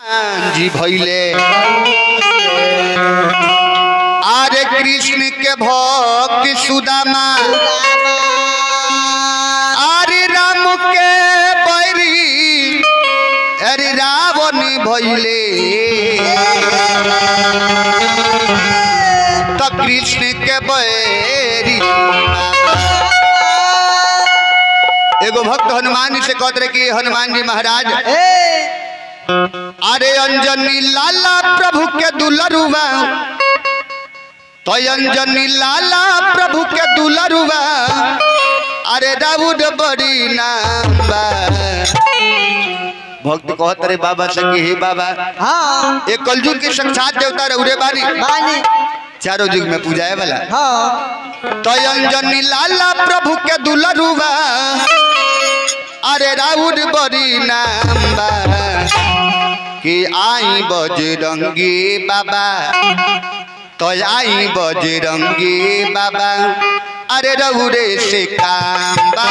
जी भैले आरे कृष्ण के भक्त सुदामा आरे राम के बैरी अरे रावण भैले तो कृष्ण के बैरी एगो भक्त हनुमान जी से कहते कि हनुमान जी महाराज अरे अंजनी लाला प्रभु के दुलरुआ तो अंजनी लाला प्रभु के दुलरुआ अरे राउड बड़ी नाम भक्त कहत रे बाबा से कि हे बाबा हाँ एक कलयुग के साक्षात देवता रउरे बानी चारों युग में पूजाए वाला हाँ तो अंजनी लाला प्रभु के दुलरुआ अरे राउड बड़ी नाम कि आई बजरंगी बाबा तो आई बजरंगी बाबा अरे रउरे से काम बा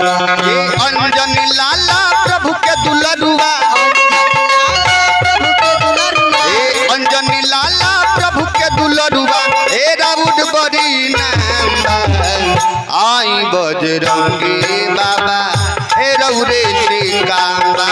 अंजनी लाला प्रभु के दुलरुआ अंजनी लाला प्रभु के दुलरुआ हे राउड बड़ी नाम आई बजरंगी बाबा हे रउरे से काम बा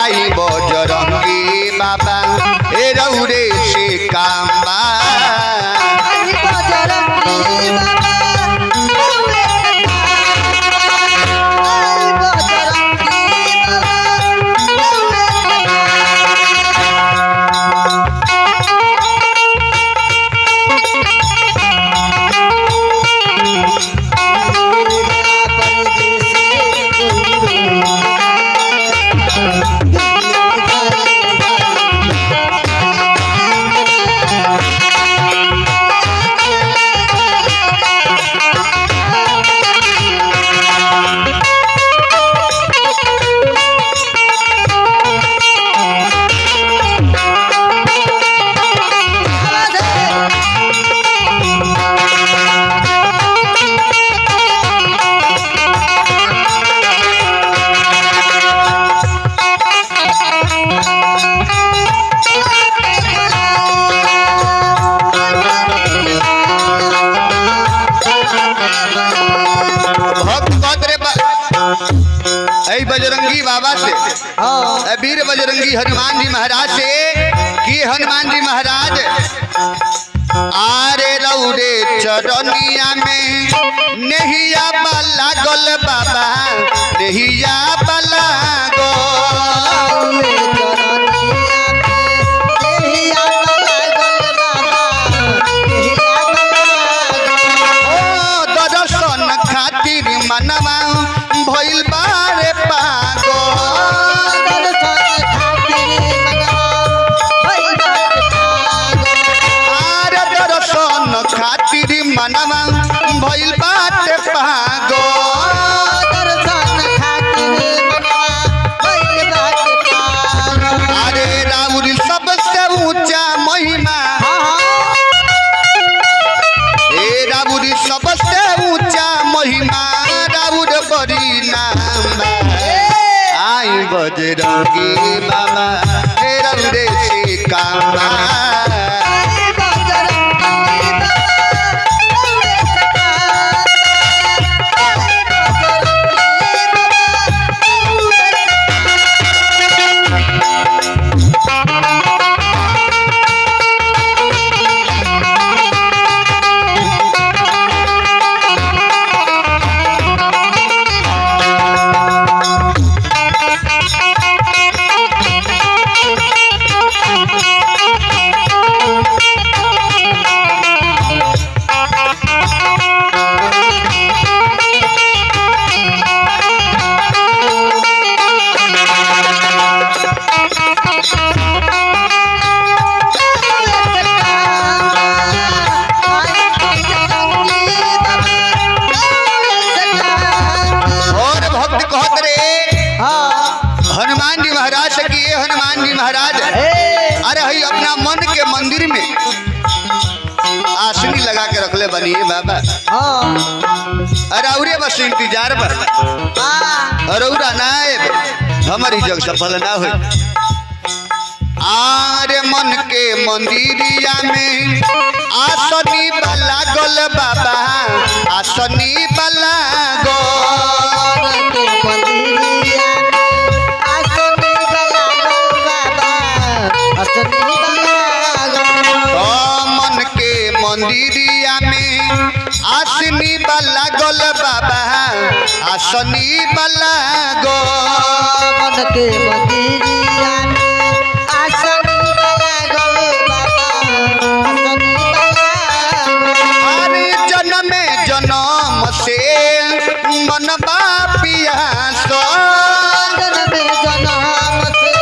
आई बजरंगी बाबा हे रउरे से काम बा बजरंगी बाबा से वीर बजरंगी हनुमान जी महाराज से कि हनुमान जी महाराज आरे रउरे चरनिया में नहिया बाला गल बाबा नहिया बाला गो दर्शन खातिर मनवा भइल बारे पागो आरे दर्शन खातिर मनवा भइल बाटे पागो अरे राउर सबसे ऊंचा महिमा ए राउर सबसे ऊंचा महिमा राउर बड़ी नाम आई बजरंगी बाबा हे रउरे से काम बा रखले बनिए बाबा। अरे बस इंतजार बस अरौरा ना हमारी जग सफल ना हो। आरे मन के मंदिरिया में आसनी बला गोल बाबा आसनी बला गो मन के मंदिरिया में आसनी बला गोल बाबा आसनी बला गो मन के मंदिरिया में जन्म से मन बापिया जन्म से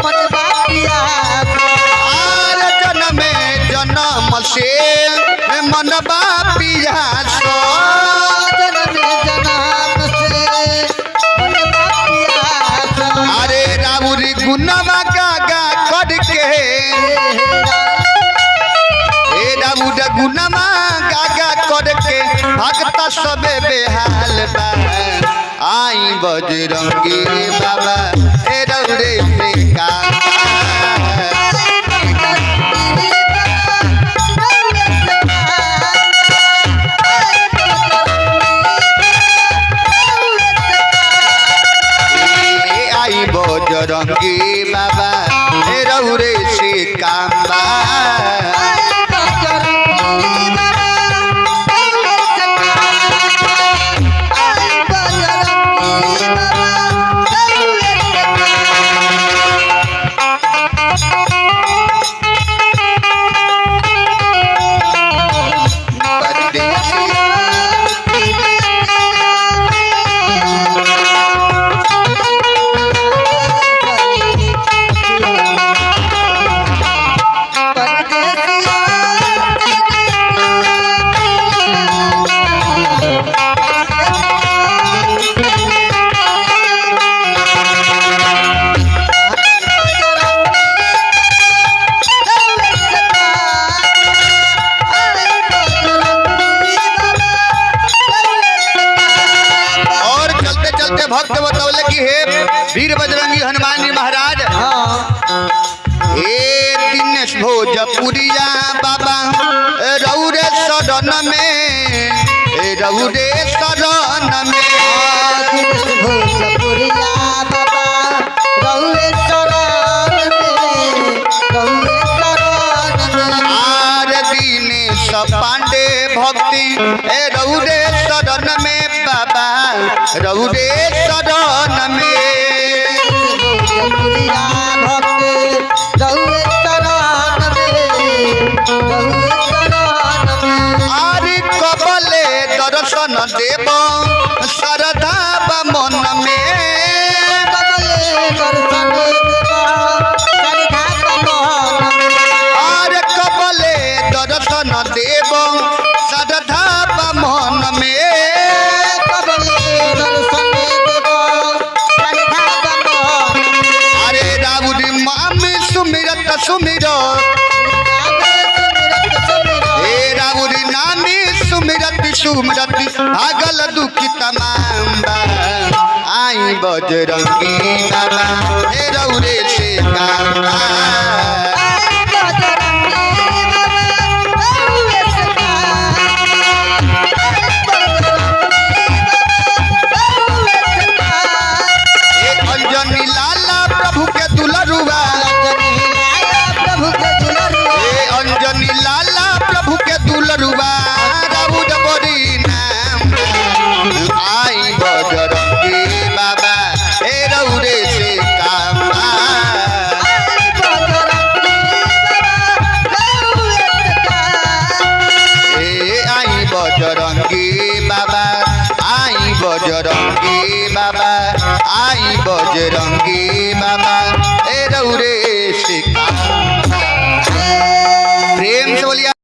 मन बापिया जन्म से मन बापिया अरे राउरी गुनवा गागा करके गुनमा गागा करके भगता सबे बेहाल बा आई बजरंगी बाबा ए रौरे से का आई बजरंगी बाबा ए रौरे से काम बा भक्त बतौले कि हे वीर बजरंगी हनुमान जी महाराज हे दिनेश भोजपुरिया बाबा रौरे शरण में रौरे शरण में भोजपुरिया बाबा रौरे शरण में आर दिनेश पांडे भक्ति रौरे शरण में बाबा रौरे शरण में आरी कबले दर्शन देव श्रद्धा मन में आरे कबले दर्शन देव श्रद्धा मन में सुमिरत हे राउरी नामी सुमिरत भागल दुखी तमाम आई बजरंगी बाबा हे रौरे से काम अंजनी लाला प्रभु के दुलरुआ अंजनी लाला प्रभु के दुलरुआ राउर बड़ी नाम आई बजरंगी बाबा हे रौरे से काम आई बजरंगी बाबा आई बजरंगी बाबा आई बजरंगी बाबा हे रौरे